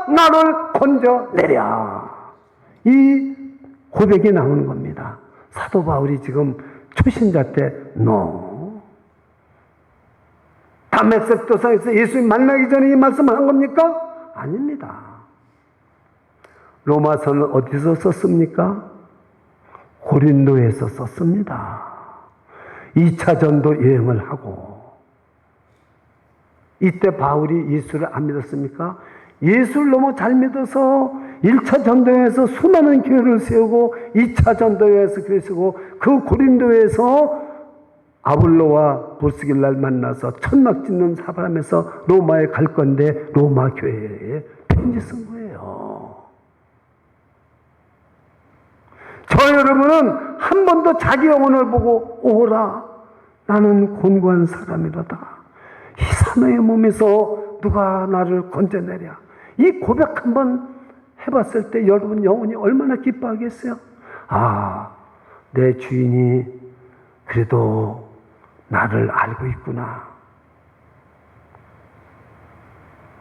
Speaker 1: 나를 건져내랴. 이 고백이 나오는 겁니다. 사도 바울이 지금 초신자 때 다메섹 도상에서 예수님 만나기 전에 이 말씀을 한 겁니까? 아닙니다. 로마서는 어디서 썼습니까? 고린도에서 썼습니다. 2차 전도 여행을 하고, 이때 바울이 예수를 안 믿었습니까? 예수를 너무 잘 믿어서 1차 전도여행에서 수많은 교회를 세우고 2차 전도여행에서 교회 세우고, 그 고린도에서 아볼로와 보스길날 만나서 천막 짓는 사람에서 로마에 갈 건데 로마 교회에 편지 쓴 거예요. 저 여러분은 한 번도 자기 영혼을 보고 오라, 나는 곤고한 사람이로다. 이 사망의 몸에서 누가 나를 건져내랴. 이 고백 한번 해봤을 때 여러분 영혼이 얼마나 기뻐하겠어요? 아, 내 주인이 그래도 나를 알고 있구나.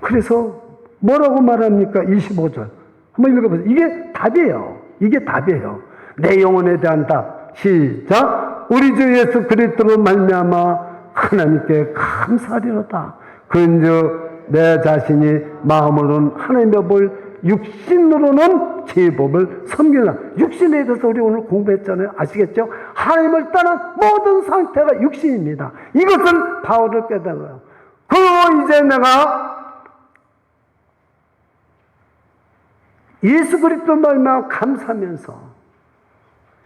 Speaker 1: 그래서 뭐라고 말합니까? 25절 한번 읽어보세요. 이게 답이에요. 이게 답이에요. 내 영혼에 대한 답. 시작. 우리 주 예수 그리스도로 말미암아 하나님께 감사하리로다. 그런즉 내 자신이 마음으로는 하나님의 법을, 육신으로는 제 법을 섬기라. 육신에 대해서 우리 오늘 공부했잖아요. 아시겠죠? 하나님을 떠난 모든 상태가 육신입니다. 이것을 바울을 깨달아요. 그리고 이제 내가 예수 그리스도 말미암아 감사하면서,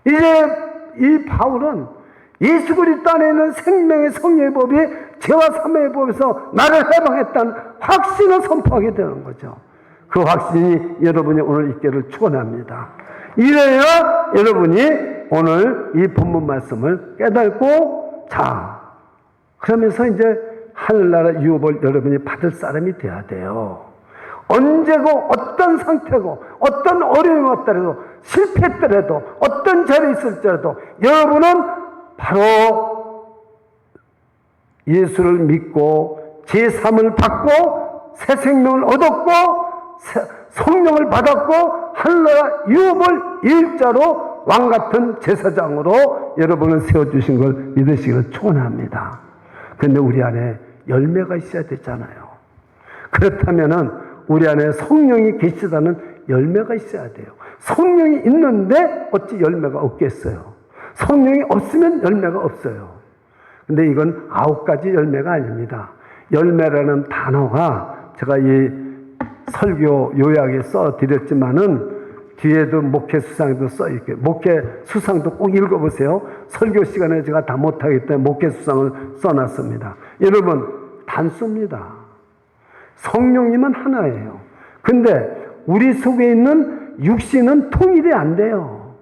Speaker 1: 이제 이 바울은 예수 그리스도 안에 있는 생명의 성령의 법이 죄와 사망의 법에서 나를 해방했다는 확신을 선포하게 되는 거죠. 그 확신이 여러분이 오늘 있기를 축원합니다. 이래야 여러분이 오늘 이 본문 말씀을 깨닫고, 자, 그러면서 이제 하늘나라 유업을 여러분이 받을 사람이 돼야 돼요. 언제고 어떤 상태고 어떤 어려움이 왔더라도, 실패했더라도, 어떤 자리에 있을지라도 여러분은 바로 예수를 믿고 제3을 받고 새 생명을 얻었고 성령을 받았고 하늘나라 유업을 일자로 왕같은 제사장으로 여러분을 세워주신 걸 믿으시기를 축원합니다. 그런데 우리 안에 열매가 있어야 되잖아요. 그렇다면은 우리 안에 성령이 계시다는 열매가 있어야 돼요. 성령이 있는데 어찌 열매가 없겠어요? 성령이 없으면 열매가 없어요. 근데 이건 9가지 열매가 아닙니다. 열매라는 단어가 제가 이 설교 요약에 써드렸지만은 뒤에도 목회 수상도 써있게, 목회 수상도 꼭 읽어보세요. 설교 시간에 제가 다 못하기 때문에 목회 수상을 써놨습니다. 여러분, 단수입니다. 성령님은 하나예요. 근데 우리 속에 있는 육신은 통일이 안 돼요.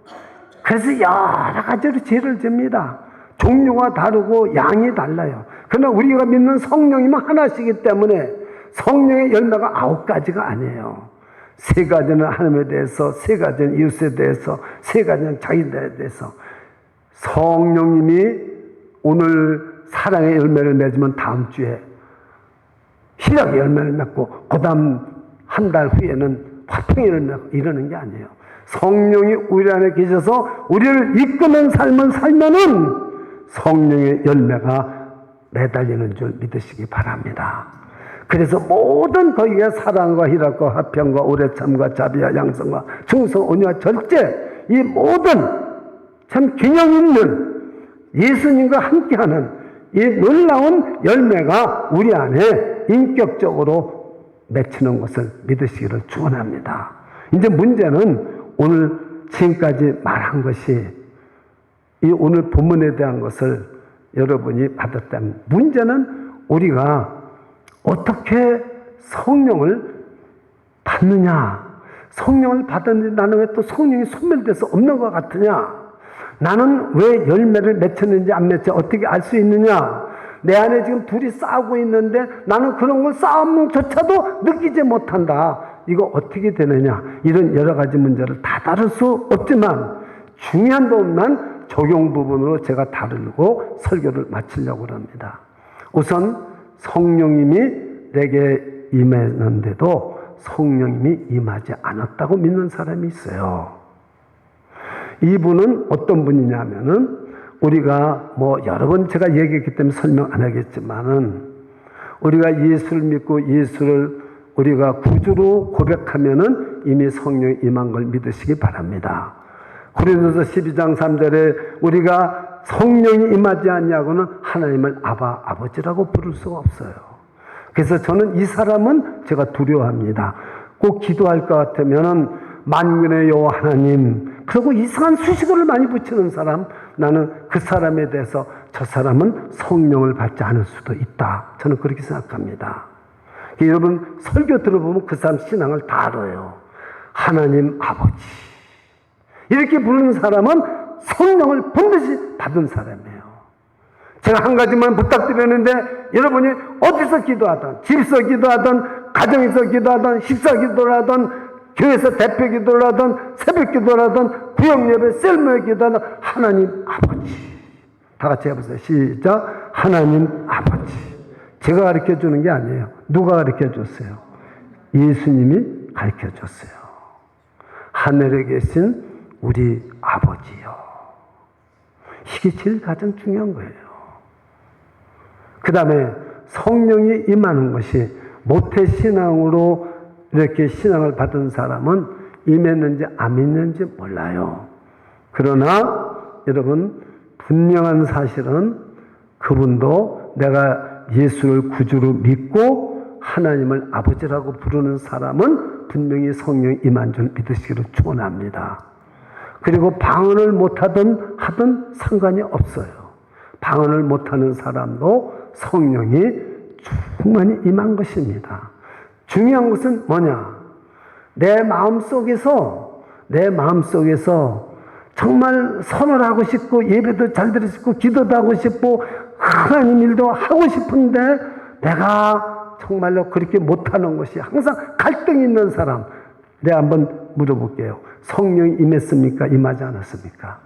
Speaker 1: 그래서 여러 가지로 죄를 집니다. 종류가 다르고 양이 달라요. 그러나 우리가 믿는 성령님은 하나시기 때문에 성령의 열매가 9가지가 아니에요. 3가지는 하나님에 대해서, 3가지는 이웃에 대해서, 3가지는 자기들에 대해서. 성령님이 오늘 사랑의 열매를 맺으면 다음 주에 희락의 열매를 맺고 그 다음 한 달 후에는 화평의 열매가 이러는 게 아니에요. 성령이 우리 안에 계셔서 우리를 이끄는 삶을 살면은 성령의 열매가 매달리는 줄 믿으시기 바랍니다. 그래서 모든 거기에 사랑과 희락과 화평과 오래참과 자비와 양성과 충성, 온유와 절제, 이 모든 참 균형 있는 예수님과 함께하는 이 놀라운 열매가 우리 안에 인격적으로 맺히는 것을 믿으시기를 축원합니다. 이제 문제는 오늘 지금까지 말한 것이 이 오늘 본문에 대한 것을 여러분이 받았다면, 문제는 우리가 어떻게 성령을 받느냐. 성령을 받았는데 나는 왜 또 성령이 소멸돼서 없는 것 같으냐. 나는 왜 열매를 맺혔는지 안 맺혔는지 어떻게 알 수 있느냐. 내 안에 지금 둘이 싸우고 있는데 나는 그런 걸 싸움조차도 느끼지 못한다. 이거 어떻게 되느냐. 이런 여러 가지 문제를 다 다룰 수 없지만 중요한 부분만 적용 부분으로 제가 다루고 설교를 마치려고 합니다. 우선 성령님이 내게 임했는데도 성령님이 임하지 않았다고 믿는 사람이 있어요. 이분은 어떤 분이냐면은 우리가 여러 번 제가 얘기했기 때문에 설명 안 하겠지만은 우리가 예수를 믿고 예수를 우리가 구주로 고백하면은 이미 성령이 임한 걸 믿으시기 바랍니다. 고린도서 12장 3절에 우리가 성령이 임하지 않냐고는 하나님을 아버지라고 부를 수가 없어요. 그래서 저는 이 사람은 제가 두려워합니다. 꼭 기도할 것 같으면은 만군의 여호와 하나님, 그리고 이상한 수식어를 많이 붙이는 사람, 나는 그 사람에 대해서 저 사람은 성령을 받지 않을 수도 있다. 저는 그렇게 생각합니다. 여러분 설교 들어보면 그 사람 신앙을 다 알아요. 하나님 아버지 이렇게 부르는 사람은 성령을 반드시 받은 사람이에요. 제가 한 가지만 부탁드렸는데 여러분이 어디서 기도하든, 집에서 기도하든, 가정에서 기도하든, 식사 기도를 하든, 교회에서 대표 기도를 하든, 새벽 기도를 하든, 구역예배, 셀모에 기도하든, 하나님 아버지. 다 같이 해보세요. 시작. 하나님 아버지. 제가 가르쳐 주는 게 아니에요. 누가 가르쳐 줬어요? 예수님이 가르쳐 줬어요. 하늘에 계신 우리 아버지요. 이게 제일 가장 중요한 거예요. 그 다음에 성령이 임하는 것이 모태신앙으로 이렇게 신앙을 받은 사람은 임했는지 안 임했는지 몰라요. 그러나 여러분 분명한 사실은 그분도 내가 예수를 구주로 믿고 하나님을 아버지라고 부르는 사람은 분명히 성령이 임한 줄 믿으시기를 축원합니다. 그리고 방언을 못하든 하든 상관이 없어요. 방언을 못하는 사람도 성령이 충만히 임한 것입니다. 중요한 것은 뭐냐? 내 마음속에서 정말 선을 하고 싶고 예배도 잘 드리고 싶고 기도도 하고 싶고 하나님 일도 하고 싶은데 내가 정말로 그렇게 못하는 것이 항상 갈등이 있는 사람, 내가 한번 물어볼게요. 성령이 임했습니까? 임하지 않았습니까?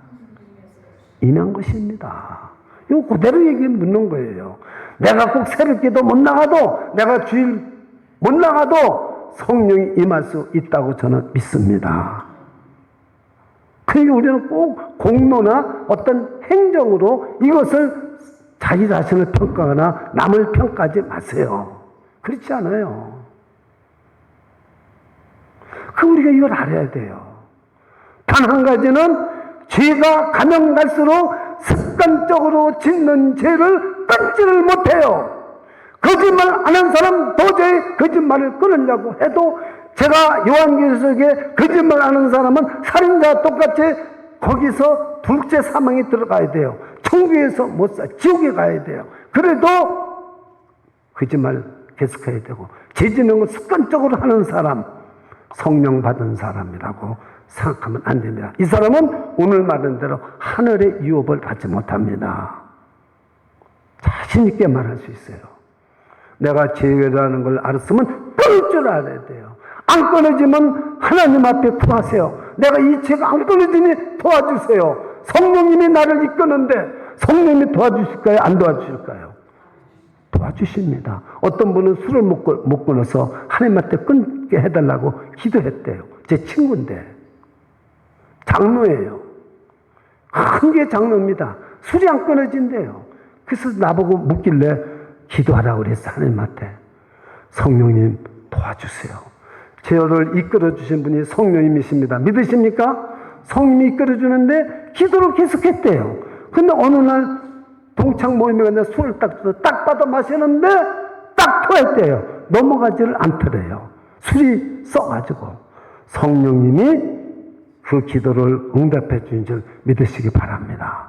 Speaker 1: 임한 것입니다. 이거 그대로 얘기 묻는 거예요. 내가 꼭 새벽기도 못 나가도, 내가 주일 못 나가도 성령이 임할 수 있다고 저는 믿습니다. 그러니까 우리는 꼭 공로나 어떤 행정으로 이것을 자기 자신을 평가하거나 남을 평가하지 마세요. 그렇지 않아요. 우리가 이걸 알아야 돼요. 단 한 가지는 죄가 가면 갈수록 습관적으로 짓는 죄를 끊지를 못해요. 거짓말 안 한 사람 도저히 거짓말을 끊으려고 해도 제가 요한계시록에 거짓말하는 사람은 살인자와 똑같이 거기서 둘째 사망에 들어가야 돼요. 천국에서 못 사, 지옥에 가야 돼요. 그래도 거짓말 계속해야 되고, 죄 짓는 걸 습관적으로 하는 사람, 성령 받은 사람이라고 생각하면 안 됩니다. 이 사람은 오늘 말한 대로 하늘의 유업을 받지 못합니다. 자신 있게 말할 수 있어요. 내가 죄라는 걸 알았으면 끊을 줄 알아야 돼요. 안 끊어지면 하나님 앞에 구하세요. 내가 이 죄가 안 끊어지니 도와주세요. 성령님이 나를 이끄는데 성령님이 도와주실까요? 안 도와주실까요? 도와주십니다. 어떤 분은 술을 못 끊어서 하나님한테 끊게 해달라고 기도했대요. 제 친구인데. 장로예요. 큰 게 장로입니다. 술이 안 끊어진대요. 그래서 나보고 묻길래 기도하라고 그랬어. 하나님한테. 성령님 도와주세요. 저를 이끌어주신 분이 성령님이십니다. 믿으십니까? 성령님이 이끌어주는데 기도를 계속했대요. 근데 어느 날 동창 모임에 갔는데 술을 딱 받아 마시는데 딱 토했대요. 넘어가지를 않더래요. 술이 써가지고. 성령님이 그 기도를 응답해 주신 줄 믿으시기 바랍니다.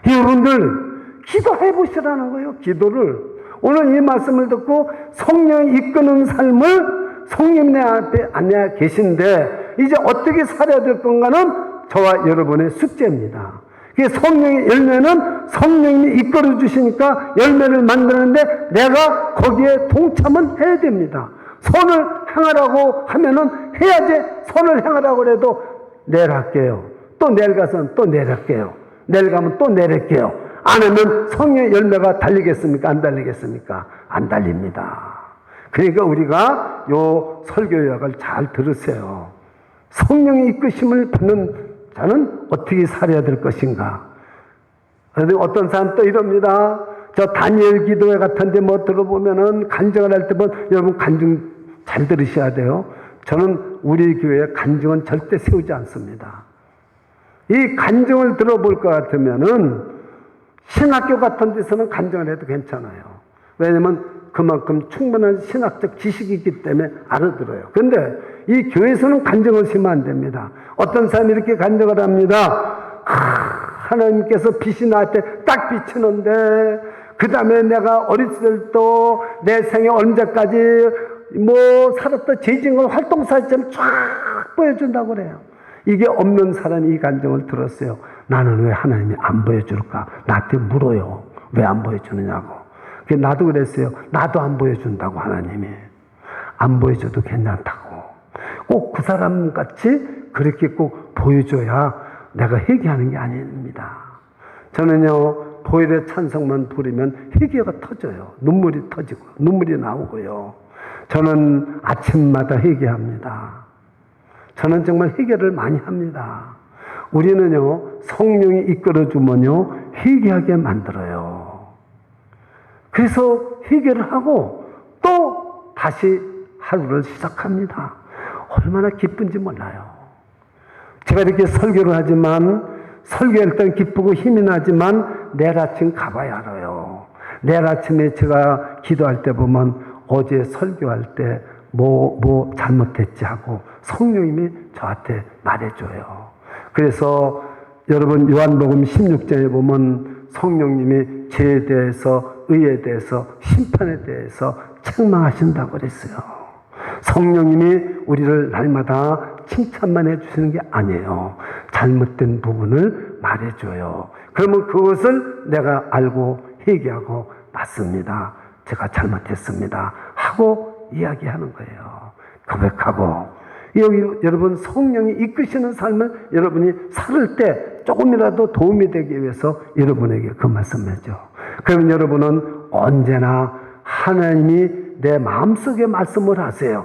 Speaker 1: 여러분들 기도해 보시라는 거예요. 기도를. 오늘 이 말씀을 듣고 성령이 이끄는 삶을 성령 내 앞에 앉아 계신데 이제 어떻게 살아야 될 건가는 저와 여러분의 숙제입니다. 성령의 열매는 성령님이 이끌어 주시니까 열매를 만드는데 내가 거기에 동참은 해야 됩니다. 선을 행하라고 하면은 해야지. 선을 행하라고 해도 내일 할게요. 또 내일 가서는 또 내일 할게요. 내일 가면 또 내일 할게요. 안 하면 성령의 열매가 달리겠습니까? 안 달리겠습니까? 안 달립니다. 그러니까 우리가 요 설교 요약을 잘 들으세요. 성령의 이끄심을 받는 자는 어떻게 살아야 될 것인가? 어떤 사람 또 이럽니다. 저 다니엘 기도회 같은데 뭐 들어보면은 간증을 할 때 보면 여러분 간증 잘 들으셔야 돼요. 저는 우리 교회에 간증은 절대 세우지 않습니다. 이 간증을 들어볼 것 같으면은 신학교 같은 데서는 간증을 해도 괜찮아요. 왜냐면 그만큼 충분한 신학적 지식이 있기 때문에 알아들어요. 그런데 이 교회에서는 간증을 쓰면 안 됩니다. 어떤 사람이 이렇게 간증을 합니다. 하나님께서 빛이 나한테 딱 비치는데 그 다음에 내가 어렸을 때도 내 생애 언제까지 뭐 살았던 재징을 활동사처럼 쫙 보여준다고 그래요. 이게 없는 사람이 이 간증을 들었어요. 나는 왜 하나님이 안 보여줄까? 나한테 물어요. 왜 안 보여주느냐고. 나도 그랬어요. 나도 안 보여준다고 하나님이. 안 보여줘도 괜찮다고. 꼭 그 사람 같이 그렇게 꼭 보여줘야 내가 회개하는 게 아닙니다. 저는요, 보혈의 찬성만 부리면 회개가 터져요. 눈물이 터지고, 눈물이 나오고요. 저는 아침마다 회개합니다. 저는 정말 회개를 많이 합니다. 우리는요, 성령이 이끌어주면요, 회개하게 만들어요. 그래서 회개를 하고 또 다시 하루를 시작합니다. 얼마나 기쁜지 몰라요. 제가 이렇게 설교를 하지만 설교할 땐 기쁘고 힘이 나지만 내일 아침 가봐야 알아요. 내일 아침에 제가 기도할 때 보면 어제 설교할 때 뭐 잘못했지 하고 성령님이 저한테 말해줘요. 그래서 여러분 요한복음 16장에 보면 성령님이 죄에 대해서 의에 대해서 심판에 대해서 책망하신다고 그랬어요. 성령님이 우리를 날마다 칭찬만 해주시는 게 아니에요. 잘못된 부분을 말해줘요. 그러면 그것을 내가 알고 회개하고 맞습니다. 제가 잘못했습니다. 하고 이야기하는 거예요. 고백하고. 여기 여러분 성령이 이끄시는 삶을 여러분이 살을 때 조금이라도 도움이 되기 위해서 여러분에게 그 말씀을 죠. 그러면 여러분은 언제나 하나님이 내 마음속에 말씀을 하세요.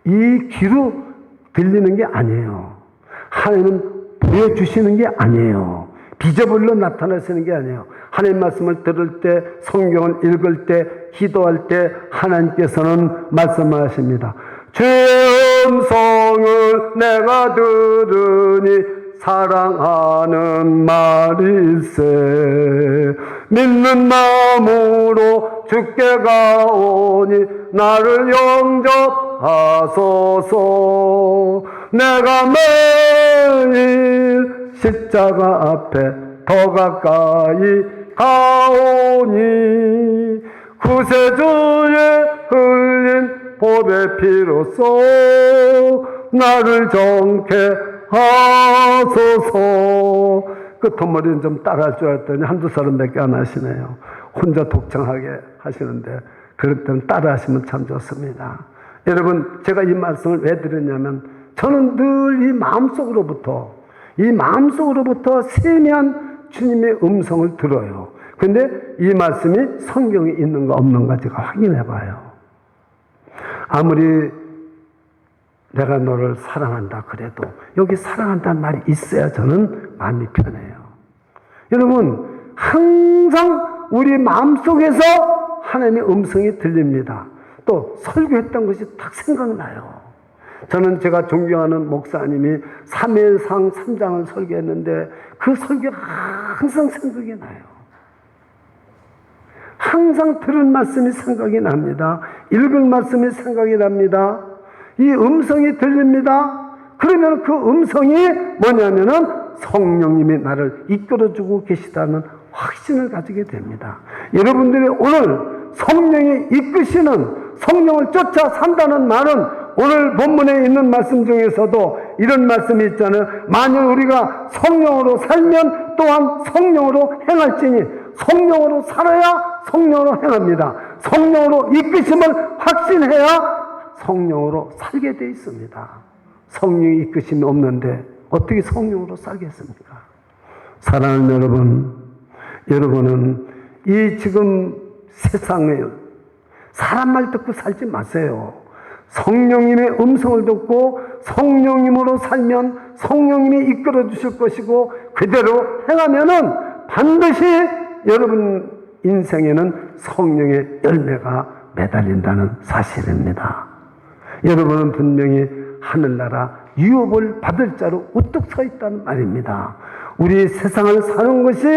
Speaker 1: 이 귀로 들리는 게 아니에요. 하나님은 보여주시는 게 아니에요. 비저불로 나타나시는 게 아니에요. 하나님 말씀을 들을 때, 성경을 읽을 때, 기도할 때 하나님께서는 말씀하십니다. 주의 음성을 내가 들으니 사랑하는 말일세. 믿는 마음으로 주께 가오니 나를 영접하소서. 하소서. 내가 매일 십자가 앞에 더 가까이 가오니 구세주의 흘린 보배 피로써 나를 정케 하소서. 끝머리는 좀 따라할 줄 알았더니 한두 사람밖에 안 하시네요. 혼자 독창하게 하시는데 그럴 때는 따라하시면 참 좋습니다. 여러분, 제가 이 말씀을 왜 드렸냐면 저는 늘 이 마음속으로부터 세미한 주님의 음성을 들어요. 근데 이 말씀이 성경에 있는가 없는가 제가 확인해 봐요. 아무리 내가 너를 사랑한다 그래도 여기 사랑한다는 말이 있어야 저는 마음이 편해요. 여러분, 항상 우리 마음속에서 하나님의 음성이 들립니다. 또 설교했던 것이 딱 생각나요. 저는 제가 존경하는 목사님이 사무엘상 3장을 설교했는데 그 설교가 항상 생각이 나요. 항상 들은 말씀이 생각이 납니다. 읽은 말씀이 생각이 납니다. 이 음성이 들립니다. 그러면 그 음성이 뭐냐면은 성령님이 나를 이끌어주고 계시다는 확신을 가지게 됩니다. 여러분들이 오늘 성령이 이끄시는, 성령을 쫓아 산다는 말은 오늘 본문에 있는 말씀 중에서도 이런 말씀이 있잖아요. 만일 우리가 성령으로 살면 또한 성령으로 행할지니, 성령으로 살아야 성령으로 행합니다. 성령으로 이끄심을 확신해야 성령으로 살게 돼 있습니다. 성령이 이끄심이 없는데 어떻게 성령으로 살겠습니까? 사랑하는 여러분, 여러분은 이 지금 세상에 사람 말 듣고 살지 마세요. 성령님의 음성을 듣고 성령님으로 살면 성령님이 이끌어 주실 것이고 그대로 행하면은 반드시 여러분 인생에는 성령의 열매가 매달린다는 사실입니다. 여러분은 분명히 하늘나라 유업을 받을 자로 우뚝 서 있다는 말입니다. 우리 세상을 사는 것이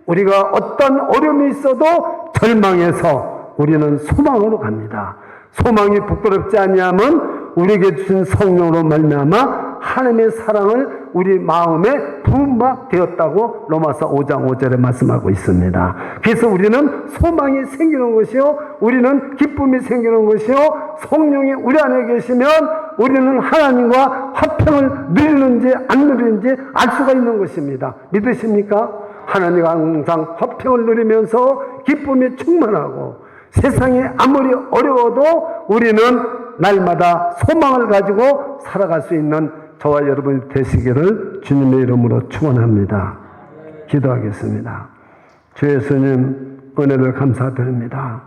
Speaker 1: 우리가 어떤 어려움이 있어도 절망해서 우리는 소망으로 갑니다. 소망이 부끄럽지 아니하면 우리에게 주신 성령으로 말미암아 하나님의 사랑을 우리 마음에 부음바 되었다고 로마서 5장 5절에 말씀하고 있습니다. 그래서 우리는 소망이 생기는 것이요, 우리는 기쁨이 생기는 것이요, 성령이 우리 안에 계시면 우리는 하나님과 화평을 누리는지 안 누리는지 알 수가 있는 것입니다. 믿으십니까? 하나님과 항상 화평을 누리면서 기쁨이 충만하고 세상이 아무리 어려워도 우리는 날마다 소망을 가지고 살아갈 수 있는 저와 여러분이 되시기를 주님의 이름으로 축원합니다. 기도하겠습니다. 주 예수님 은혜를 감사드립니다.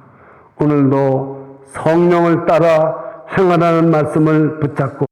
Speaker 1: 오늘도 성령을 따라 행하라는 말씀을 붙잡고